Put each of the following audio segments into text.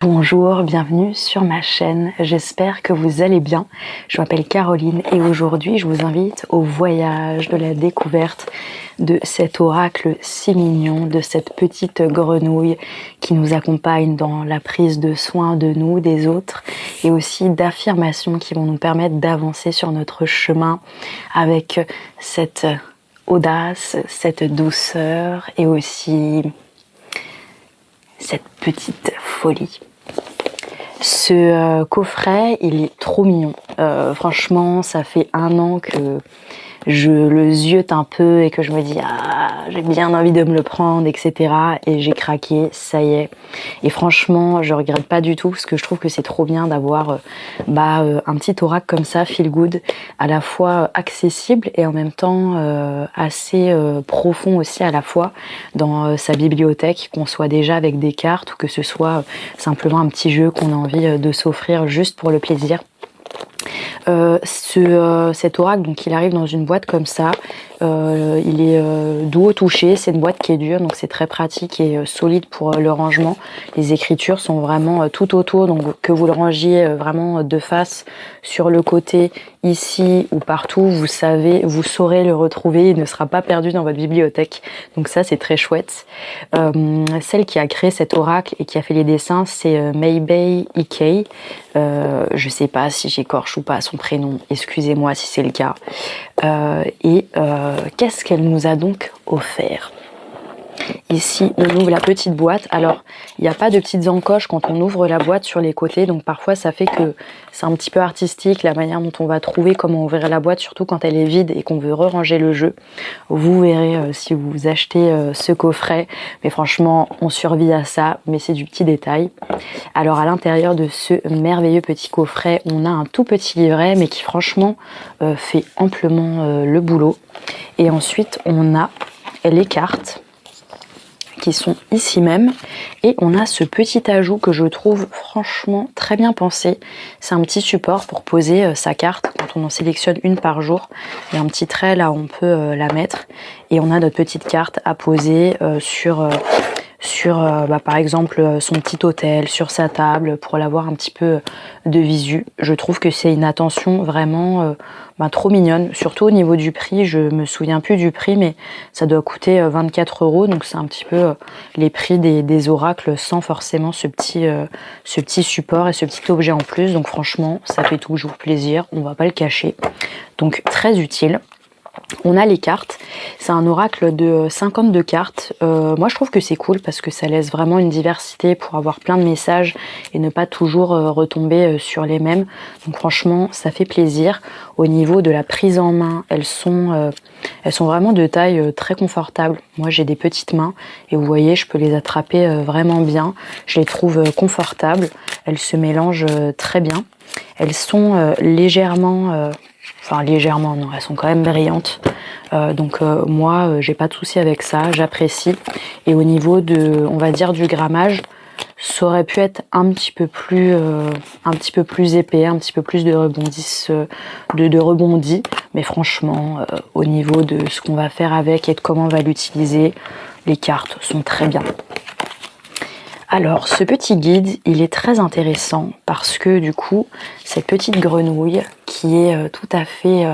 Bonjour, bienvenue sur ma chaîne, j'espère que vous allez bien. Je m'appelle Caroline et aujourd'hui je vous invite au voyage de la découverte de cet oracle si mignon, de cette petite grenouille qui nous accompagne dans la prise de soin de nous, des autres, et aussi d'affirmations qui vont nous permettre d'avancer sur notre chemin avec cette audace, cette douceur et aussi cette petite folie. Ce coffret, il est trop mignon. Franchement, ça fait 1 an que je le ziote un peu et que je me dis j'ai bien envie de me le prendre, etc. Et j'ai craqué, ça y est. Et franchement, je regrette pas du tout parce que je trouve que c'est trop bien d'avoir un petit oracle comme ça, feel good, à la fois accessible et en même temps assez profond aussi à la fois dans sa bibliothèque, qu'on soit déjà avec des cartes ou que ce soit simplement un petit jeu qu'on a envie de s'offrir juste pour le plaisir. Cet oracle, donc il arrive dans une boîte comme ça, il est doux au toucher, c'est une boîte qui est dure, donc c'est très pratique et solide pour le rangement. Les écritures sont vraiment tout autour, donc que vous le rangiez vraiment de face, sur le côté, ici ou partout, vous saurez le retrouver, il ne sera pas perdu dans votre bibliothèque, donc ça c'est très chouette. Celle qui a créé cet oracle et qui a fait les dessins, c'est Maybay Ikei. Je sais pas si j'écorche ou pas son prénom, excusez-moi si c'est le cas. Qu'est-ce qu'elle nous a donc offert? Ici, on ouvre la petite boîte. Alors, il n'y a pas de petites encoches quand on ouvre la boîte sur les côtés. Donc, parfois, ça fait que c'est un petit peu artistique, la manière dont on va trouver comment ouvrir la boîte, surtout quand elle est vide et qu'on veut re-ranger le jeu. Vous verrez si vous achetez ce coffret. Mais franchement, on survit à ça, mais c'est du petit détail. Alors, à l'intérieur de ce merveilleux petit coffret, on a un tout petit livret, mais qui, franchement, fait amplement le boulot. Et ensuite, on a les cartes qui sont ici même, et on a ce petit ajout que je trouve franchement très bien pensé. C'est un petit support pour poser sa carte quand on en sélectionne une par jour. Il y a un petit trait là où on peut la mettre, et on a notre petite carte à poser sur par exemple son petit hôtel, sur sa table, pour l'avoir un petit peu de visu. Je trouve que c'est une attention vraiment trop mignonne, surtout au niveau du prix. Je me souviens plus du prix, mais ça doit coûter 24 €, donc c'est un petit peu les prix des oracles sans forcément ce petit support et ce petit objet en plus. Donc franchement, ça fait toujours plaisir, on va pas le cacher. Donc très utile. On a les cartes, c'est un oracle de 52 cartes. Moi je trouve que c'est cool parce que ça laisse vraiment une diversité pour avoir plein de messages et ne pas toujours retomber sur les mêmes. Donc franchement ça fait plaisir. Au niveau de la prise en main, elles sont vraiment de taille très confortable. Moi j'ai des petites mains et vous voyez, je peux les attraper vraiment bien. Je les trouve confortables, elles se mélangent très bien. Elles sont légèrement non, elles sont quand même brillantes. Moi, j'ai pas de souci avec ça, j'apprécie. Et au niveau on va dire du grammage, ça aurait pu être un petit peu plus épais, un petit peu plus de rebondis. Mais franchement, au niveau de ce qu'on va faire avec et de comment on va l'utiliser, les cartes sont très bien. Alors, ce petit guide, il est très intéressant parce que du coup, cette petite grenouille qui est tout à fait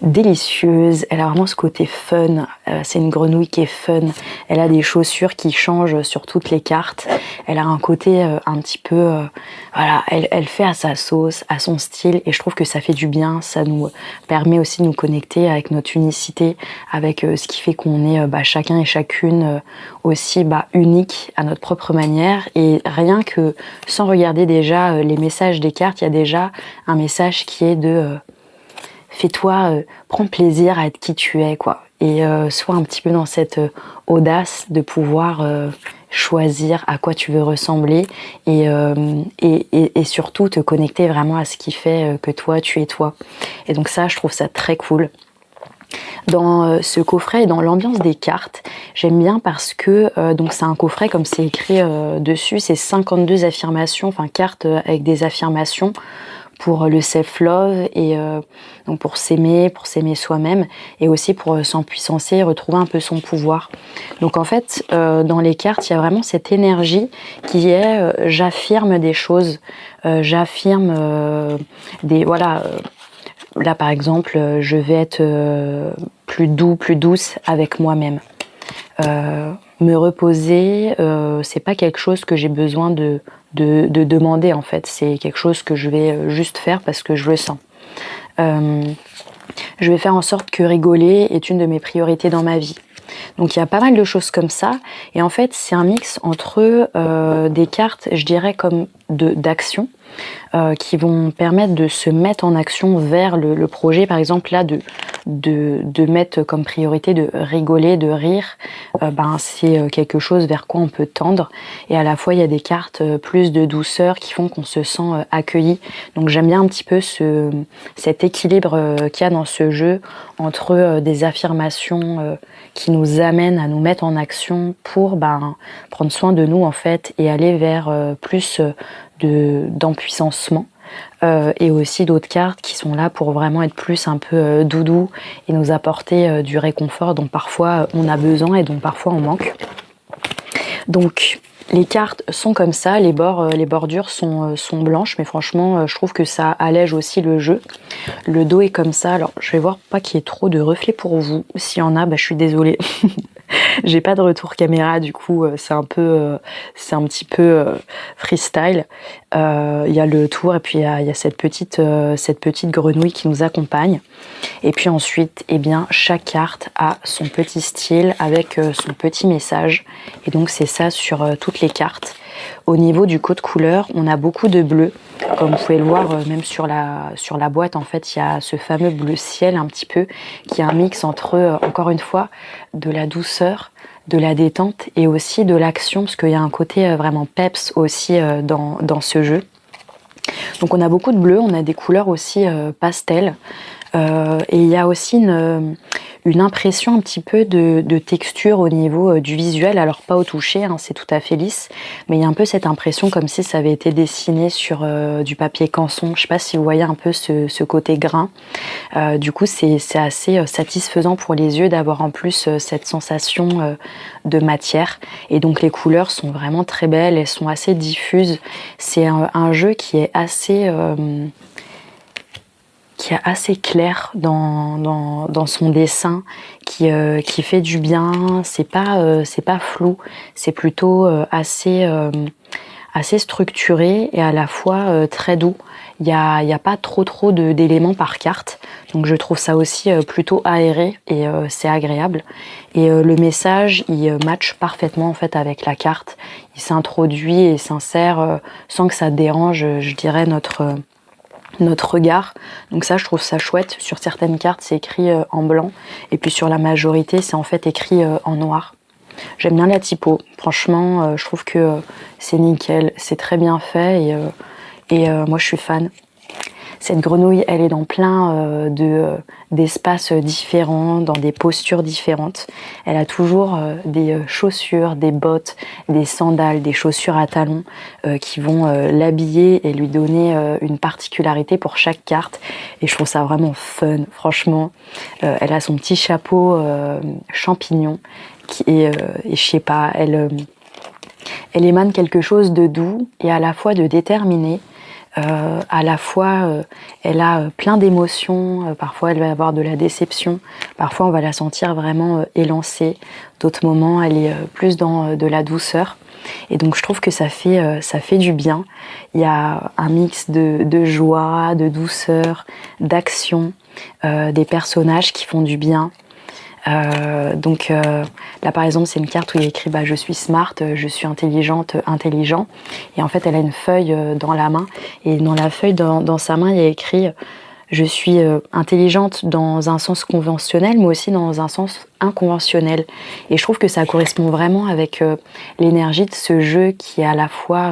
délicieuse, elle a vraiment ce côté fun, c'est une grenouille qui est fun, elle a des chaussures qui changent sur toutes les cartes, elle a un côté un petit peu, elle fait à sa sauce, à son style, et je trouve que ça fait du bien, ça nous permet aussi de nous connecter avec notre unicité, avec ce qui fait qu'on est chacun et chacune aussi unique à notre propre manière, et rien que sans regarder déjà les messages des cartes, il y a déjà un message qui est de fais-toi, prends plaisir à être qui tu es, quoi. Et sois un petit peu dans cette audace de pouvoir choisir à quoi tu veux ressembler et surtout te connecter vraiment à ce qui fait que toi, tu es toi. Et donc ça, je trouve ça très cool. Dans ce coffret et dans l'ambiance des cartes, j'aime bien parce que donc c'est un coffret, comme c'est écrit dessus, c'est 52 affirmations, enfin cartes avec des affirmations pour le self-love et donc pour s'aimer soi-même et aussi pour s'empuissancer et retrouver un peu son pouvoir. Donc en fait, dans les cartes, il y a vraiment cette énergie qui est j'affirme des choses, j'affirme des... Voilà, là par exemple, je vais être plus doux, plus douce avec moi-même. Me reposer, c'est pas quelque chose que j'ai besoin de demander en fait, c'est quelque chose que je vais juste faire parce que je le sens. Je vais faire en sorte que rigoler est une de mes priorités dans ma vie. Donc il y a pas mal de choses comme ça, et en fait c'est un mix entre des cartes, je dirais comme d'action, qui vont permettre de se mettre en action vers le projet, par exemple là de mettre comme priorité de rigoler, de rire, c'est quelque chose vers quoi on peut tendre, et à la fois il y a des cartes plus de douceur qui font qu'on se sent accueilli. Donc j'aime bien un petit peu cet équilibre qu'il y a dans ce jeu entre des affirmations qui nous amènent à nous mettre en action pour prendre soin de nous en fait et aller vers plus d'empuissancement, et aussi d'autres cartes qui sont là pour vraiment être plus un peu doudou et nous apporter du réconfort dont parfois on a besoin et dont parfois on manque. Donc les cartes sont comme ça, les bordures sont blanches, mais franchement je trouve que ça allège aussi le jeu. Le dos est comme ça, alors je vais voir pas qu'il y ait trop de reflets pour vous, s'il y en a, je suis désolée. J'ai pas de retour caméra, du coup c'est un petit peu freestyle. Il y a le tour et puis il y a cette petite grenouille qui nous accompagne. Et puis ensuite, chaque carte a son petit style avec son petit message. Et donc c'est ça sur toutes les cartes. Au niveau du code couleur, on a beaucoup de bleu. Comme vous pouvez le voir, même sur la boîte, en fait, il y a ce fameux bleu ciel un petit peu, qui est un mix entre, encore une fois, de la douceur, de la détente et aussi de l'action, parce qu'il y a un côté vraiment peps aussi dans ce jeu. Donc on a beaucoup de bleu, on a des couleurs aussi pastel, et il y a aussi une impression un petit peu de texture au niveau du visuel, alors pas au toucher, c'est tout à fait lisse, mais il y a un peu cette impression comme si ça avait été dessiné sur du papier canson. Je sais pas si vous voyez un peu ce côté grain. Du coup c'est assez satisfaisant pour les yeux d'avoir en plus cette sensation de matière, et donc les couleurs sont vraiment très belles, elles sont assez diffuses. C'est un jeu qui est assez clair dans son dessin, qui fait du bien. C'est pas flou, c'est plutôt assez structuré et à la fois très doux. Il y a pas trop d'éléments par carte, donc je trouve ça aussi plutôt aéré et c'est agréable. Et le message, il match parfaitement en fait avec la carte. Il s'introduit et s'insère sans que ça dérange, je dirais, notre regard. Donc ça, je trouve ça chouette. Sur certaines cartes, c'est écrit en blanc, et puis sur la majorité, c'est en fait écrit en noir. J'aime bien la typo. Franchement, je trouve que c'est nickel, c'est très bien fait, et moi, je suis fan. Cette grenouille, elle est dans plein d'espaces différents, dans des postures différentes. Elle a toujours des chaussures, des bottes, des sandales, des chaussures à talons qui vont l'habiller et lui donner une particularité pour chaque carte. Et je trouve ça vraiment fun, franchement. Elle a son petit chapeau champignon et je sais pas, elle émane quelque chose de doux et à la fois de déterminé. À la fois elle a plein d'émotions, parfois elle va avoir de la déception, parfois on va la sentir vraiment élancée, d'autres moments elle est plus dans de la douceur, et donc je trouve que ça fait du bien. Il y a un mix de joie, de douceur, d'action, des personnages qui font du bien. Là par exemple c'est une carte où il y a écrit je suis smart, je suis intelligente, intelligent, et en fait elle a une feuille dans la main, et dans la feuille dans sa main il y a écrit je suis intelligente dans un sens conventionnel mais aussi dans un sens inconventionnel, et je trouve que ça correspond vraiment avec l'énergie de ce jeu qui est à la fois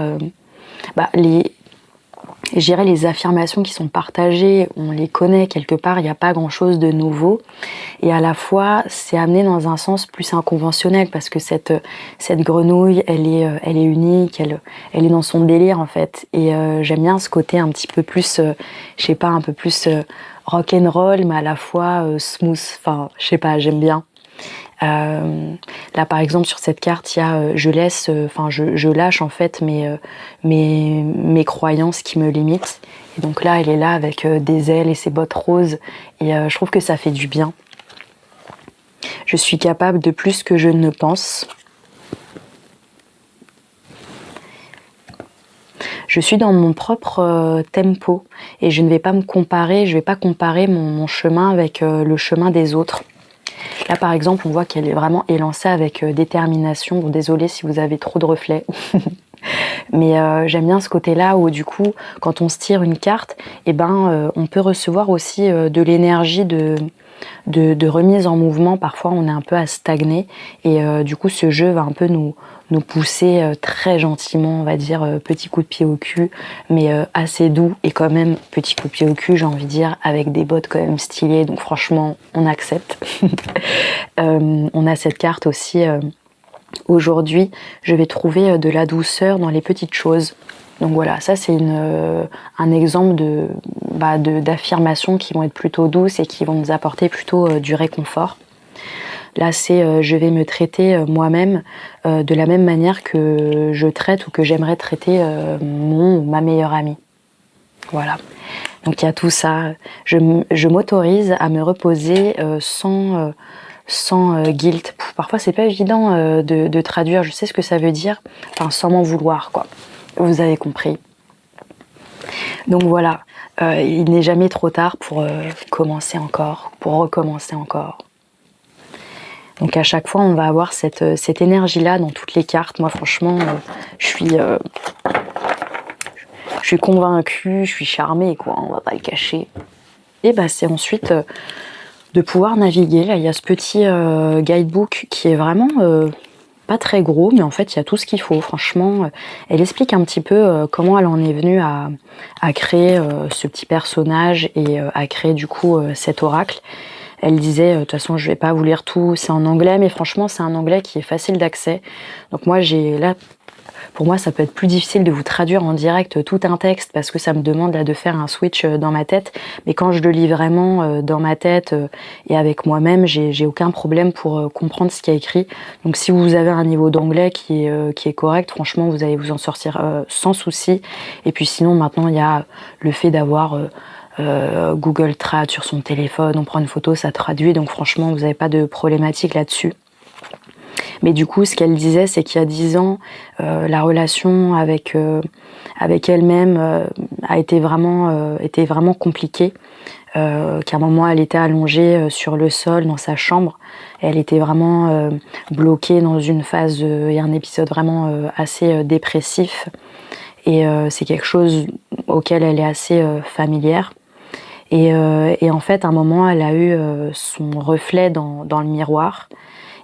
je dirais les affirmations qui sont partagées, on les connaît quelque part, il n'y a pas grand-chose de nouveau. Et à la fois, c'est amené dans un sens plus inconventionnel parce que cette grenouille, elle est unique, elle est dans son délire en fait. Et j'aime bien ce côté un petit peu plus, je sais pas, un peu plus rock'n'roll, mais à la fois smooth. Enfin, je sais pas, j'aime bien. Là par exemple sur cette carte il y a je laisse, je lâche en fait mes croyances qui me limitent, et donc là elle est là avec des ailes et ses bottes roses, et je trouve que ça fait du bien. Je suis capable de plus que je ne pense. Je suis dans mon propre tempo et je ne vais pas me comparer, je ne vais pas comparer mon chemin avec le chemin des autres. Là, par exemple, on voit qu'elle est vraiment élancée avec détermination. Bon, désolée si vous avez trop de reflets. Mais j'aime bien ce côté-là où, du coup, quand on se tire une carte, on peut recevoir aussi de l'énergie de remise en mouvement. Parfois, on est un peu à stagner. Et du coup, ce jeu va un peu nous pousser très gentiment, on va dire, petit coup de pied au cul, mais assez doux, et quand même petit coup de pied au cul, j'ai envie de dire, avec des bottes quand même stylées, donc franchement on accepte. On a cette carte aussi, aujourd'hui je vais trouver de la douceur dans les petites choses. Donc voilà, ça c'est un exemple d'affirmations qui vont être plutôt douces et qui vont nous apporter plutôt du réconfort. Là, c'est je vais me traiter moi-même de la même manière que je traite ou que j'aimerais traiter mon ou ma meilleure amie. Voilà. Donc il y a tout ça. Je m'autorise à me reposer sans guilt. Parfois, c'est pas évident de traduire. Je sais ce que ça veut dire. Enfin, sans m'en vouloir, quoi. Vous avez compris. Donc voilà. Il n'est jamais trop tard pour commencer encore, pour recommencer encore. Donc à chaque fois, on va avoir cette énergie-là dans toutes les cartes. Moi, franchement, je suis convaincue, je suis charmée, quoi. On va pas le cacher. Et c'est ensuite de pouvoir naviguer. Là, il y a ce petit guidebook qui est vraiment pas très gros, mais en fait, il y a tout ce qu'il faut. Franchement, elle explique un petit peu comment elle en est venue à créer ce petit personnage et à créer du coup cet oracle. Elle disait, de toute façon, je vais pas vous lire tout, c'est en anglais, mais franchement, c'est un anglais qui est facile d'accès. Donc moi, pour moi, ça peut être plus difficile de vous traduire en direct tout un texte parce que ça me demande là de faire un switch dans ma tête. Mais quand je le lis vraiment dans ma tête et avec moi-même, j'ai aucun problème pour comprendre ce qu'il y a écrit. Donc si vous avez un niveau d'anglais qui est correct, franchement, vous allez vous en sortir sans souci. Et puis sinon, maintenant, il y a le fait d'avoir Google Trad sur son téléphone, on prend une photo, ça traduit, donc franchement vous n'avez pas de problématique là-dessus. Mais du coup, ce qu'elle disait, c'est qu'il y a 10 ans, la relation avec elle-même était vraiment compliquée. Qu'à un moment, elle était allongée sur le sol dans sa chambre. Et elle était vraiment bloquée dans une phase et un épisode vraiment assez dépressif. Et c'est quelque chose auquel elle est assez familière. Et en fait, à un moment, elle a eu son reflet dans le miroir.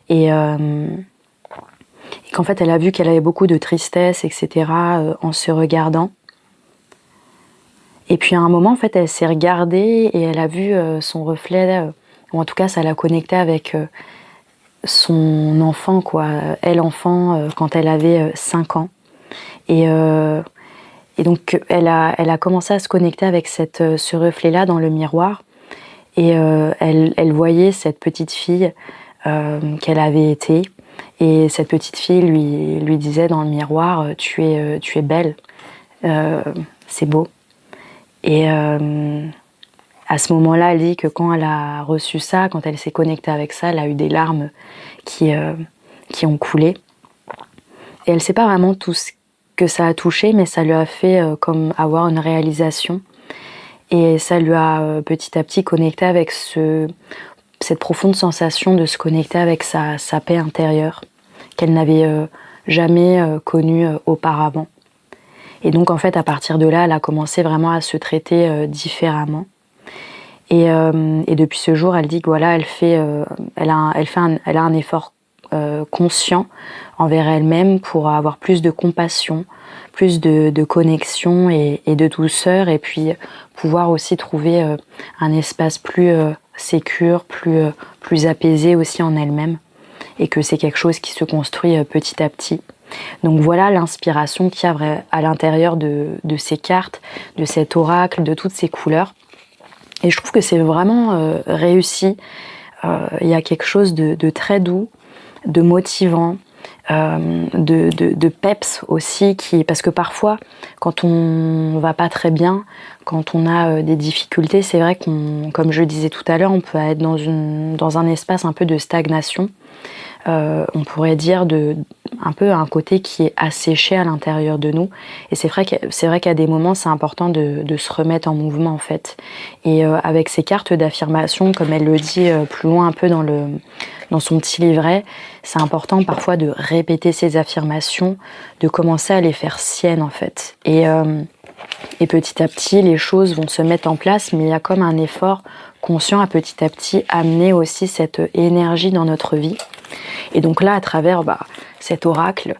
Et qu'en fait, elle a vu qu'elle avait beaucoup de tristesse, etc., en se regardant. Et puis à un moment, en fait, elle s'est regardée et elle a vu son reflet, ou en tout cas, ça l'a connecté avec son enfant, quoi. Elle, enfant, quand elle avait 5 ans. Et donc, elle a commencé à se connecter avec ce reflet-là dans le miroir. Et elle voyait cette petite fille qu'elle avait été. Et cette petite fille lui disait dans le miroir, tu es belle, c'est beau. Et à ce moment-là, elle dit que quand elle a reçu ça, quand elle s'est connectée avec ça, elle a eu des larmes qui ont coulé. Et elle ne sait pas vraiment tout ce que ça a touché, mais ça lui a fait comme avoir une réalisation. Et ça lui a petit à petit connecté avec cette profonde sensation de se connecter avec sa paix intérieure qu'elle n'avait jamais connue auparavant. Et donc en fait à partir de là, elle a commencé vraiment à se traiter différemment. Et depuis ce jour, elle dit que voilà, elle a un effort conscient envers elles-mêmes, pour avoir plus de compassion, plus de connexion et de douceur, et puis pouvoir aussi trouver un espace plus sécure, plus apaisé aussi en elles-mêmes, et que c'est quelque chose qui se construit petit à petit. Donc voilà l'inspiration qu'il y a à l'intérieur de ces cartes, de cet oracle, de toutes ces couleurs. Et je trouve que c'est vraiment réussi. Il y a quelque chose de très doux, de motivant, de peps aussi, parce que parfois, quand on va pas très bien, quand on a des difficultés, c'est vrai comme je le disais tout à l'heure, on peut être dans un espace un peu de stagnation. On pourrait dire un peu un côté qui est asséché à l'intérieur de nous. Et c'est vrai qu'à des moments, c'est important de se remettre en mouvement, en fait. Et avec ces cartes d'affirmation, comme elle le dit plus loin un peu dans son petit livret, c'est important parfois de répéter ces affirmations, de commencer à les faire siennes, en fait. Et petit à petit, les choses vont se mettre en place, mais il y a comme un effort conscient à petit amener aussi cette énergie dans notre vie. Et donc là, à travers cet oracle,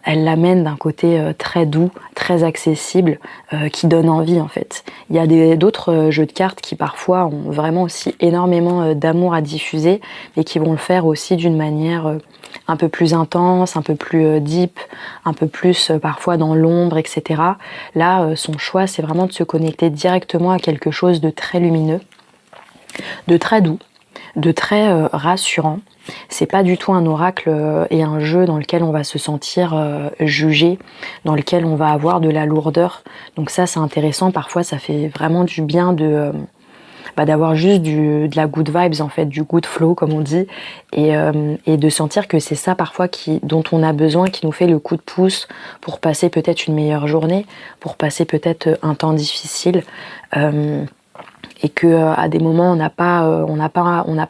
elle l'amène d'un côté très doux, très accessible, qui donne envie, en fait. Il y a d'autres jeux de cartes qui parfois ont vraiment aussi énormément d'amour à diffuser, mais qui vont le faire aussi d'une manière un peu plus intense, un peu plus deep, un peu plus parfois dans l'ombre, etc. Là, son choix, c'est vraiment de se connecter directement à quelque chose de très lumineux, de très doux, de très rassurant. C'est pas du tout un oracle et un jeu dans lequel on va se sentir jugé, dans lequel on va avoir de la lourdeur. Donc ça, c'est intéressant. Parfois, ça fait vraiment du bien d'avoir juste de la good vibes, en fait, du good flow, comme on dit, et de sentir que c'est ça parfois dont on a besoin, qui nous fait le coup de pouce pour passer peut-être une meilleure journée, pour passer peut-être un temps difficile. Et que à des moments on n'a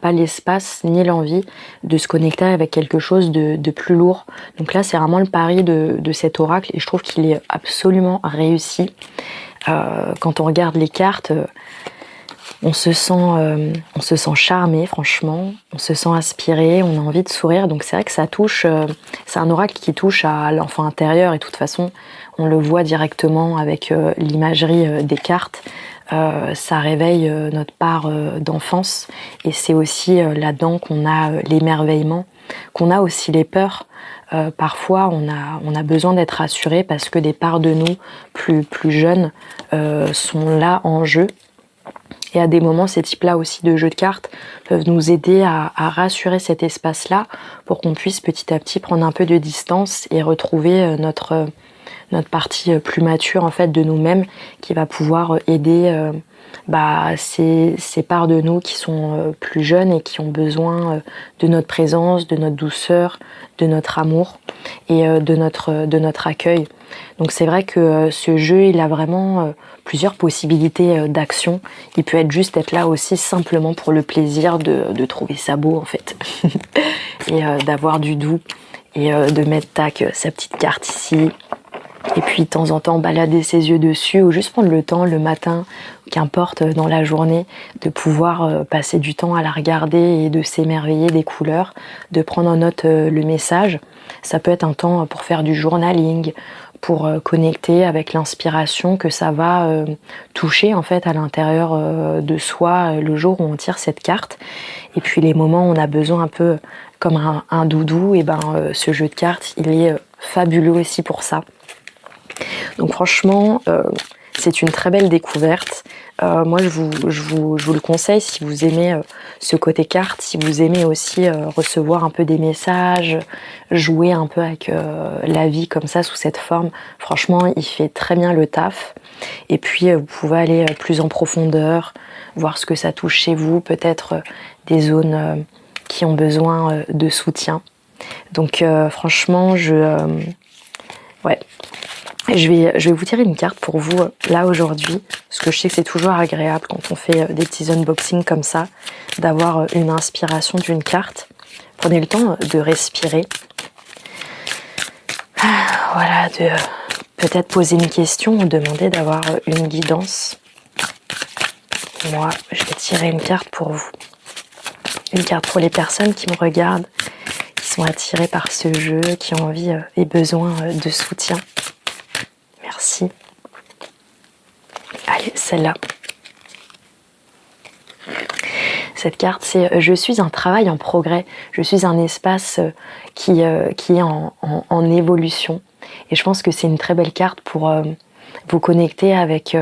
pas l'espace ni l'envie de se connecter avec quelque chose de plus lourd. Donc là, c'est vraiment le pari de cet oracle, et je trouve qu'il est absolument réussi. Quand on regarde les cartes, on se sent charmé, franchement, on se sent inspiré, on a envie de sourire. Donc c'est vrai que ça touche, c'est un oracle qui touche à l'enfant intérieur, et de toute façon on le voit directement avec l'imagerie des cartes. Ça réveille notre part d'enfance, et c'est aussi là-dedans qu'on a l'émerveillement, qu'on a aussi les peurs. Parfois on a besoin d'être rassuré parce que des parts de nous plus jeunes sont là en jeu. Et à des moments, ces types-là aussi de jeux de cartes peuvent nous aider à rassurer cet espace-là, pour qu'on puisse petit à petit prendre un peu de distance et retrouver notre partie plus mature, en fait, de nous-mêmes, qui va pouvoir aider ces parts de nous qui sont plus jeunes et qui ont besoin de notre présence, de notre douceur, de notre amour et de notre accueil. Donc c'est vrai que ce jeu, il a vraiment plusieurs possibilités d'action. Il peut être là aussi simplement pour le plaisir de trouver ça beau, en fait, et d'avoir du doux, et de mettre sa petite carte ici. Et puis de temps en temps balader ses yeux dessus, ou juste prendre le temps le matin, qu'importe, dans la journée, de pouvoir passer du temps à la regarder et de s'émerveiller des couleurs, de prendre en note le message. Ça peut être un temps pour faire du journaling, pour connecter avec l'inspiration que ça va toucher, en fait, à l'intérieur de soi le jour où on tire cette carte. Et puis les moments où on a besoin un peu comme un doudou, et ce jeu de cartes, il est fabuleux aussi pour ça. Donc franchement, c'est une très belle découverte. Moi, je vous le conseille si vous aimez ce côté carte, si vous aimez aussi recevoir un peu des messages, jouer un peu avec la vie comme ça, sous cette forme. Franchement, il fait très bien le taf. Et puis, vous pouvez aller plus en profondeur, voir ce que ça touche chez vous, peut-être des zones qui ont besoin de soutien. Donc franchement, ouais. Je vais vous tirer une carte pour vous là aujourd'hui, parce que je sais que c'est toujours agréable quand on fait des petits unboxings comme ça, d'avoir une inspiration d'une carte. Prenez le temps de respirer. Voilà, de peut-être poser une question ou demander d'avoir une guidance. Moi, je vais tirer une carte pour vous. Une carte pour les personnes qui me regardent, qui sont attirés par ce jeu, qui ont envie et besoin de soutien. Merci. Allez, celle-là. Cette carte, c'est « Je suis un travail en progrès ». Je suis un espace qui est en évolution. Et je pense que c'est une très belle carte pour vous connecter avec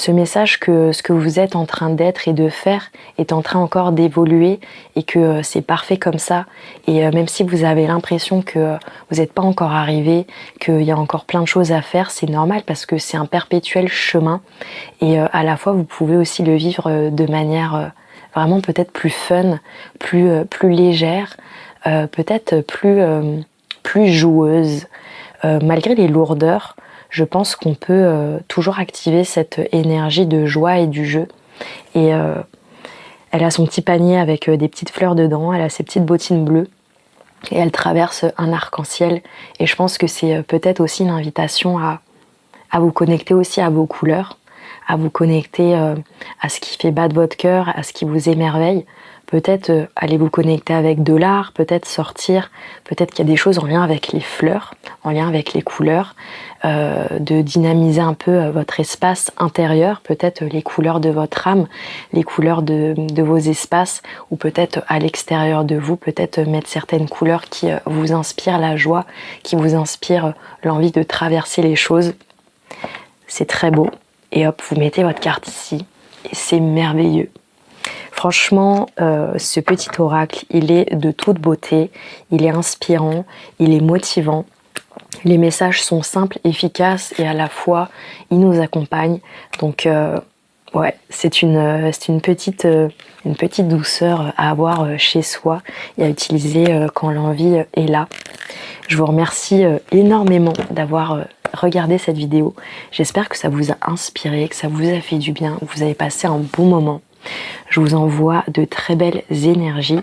ce message que ce que vous êtes en train d'être et de faire est en train encore d'évoluer et que c'est parfait comme ça. Et même si vous avez l'impression que vous n'êtes pas encore arrivé, qu'il y a encore plein de choses à faire, c'est normal parce que c'est un perpétuel chemin. Et à la fois, vous pouvez aussi le vivre de manière vraiment peut-être plus fun, plus légère, peut-être plus joueuse. Malgré les lourdeurs, je pense qu'on peut toujours activer cette énergie de joie et du jeu. Et elle a son petit panier avec des petites fleurs dedans, elle a ses petites bottines bleues et elle traverse un arc-en-ciel. Et je pense que c'est peut-être aussi une invitation à vous connecter aussi à vos couleurs, à vous connecter à ce qui fait battre votre cœur, à ce qui vous émerveille. Peut-être aller vous connecter avec de l'art, peut-être sortir, peut-être qu'il y a des choses en lien avec les fleurs, en lien avec les couleurs, de dynamiser un peu votre espace intérieur, peut-être les couleurs de votre âme, les couleurs de vos espaces, ou peut-être à l'extérieur de vous, peut-être mettre certaines couleurs qui vous inspirent la joie, qui vous inspirent l'envie de traverser les choses. C'est très beau. Et hop, vous mettez votre carte ici, et c'est merveilleux. Franchement, ce petit oracle, il est de toute beauté, il est inspirant, il est motivant. Les messages sont simples, efficaces et à la fois, ils nous accompagnent. Donc, ouais, c'est une petite douceur à avoir chez soi et à utiliser quand l'envie est là. Je vous remercie énormément d'avoir regardé cette vidéo. J'espère que ça vous a inspiré, que ça vous a fait du bien, que vous avez passé un bon moment. Je vous envoie de très belles énergies.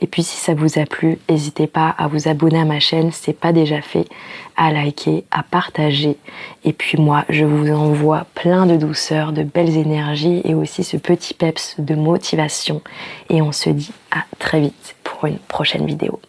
Et puis si ça vous a plu, n'hésitez pas à vous abonner à ma chaîne si ce n'est pas déjà fait, à liker, à partager. Et puis moi, je vous envoie plein de douceur, de belles énergies et aussi ce petit peps de motivation. Et on se dit à très vite pour une prochaine vidéo.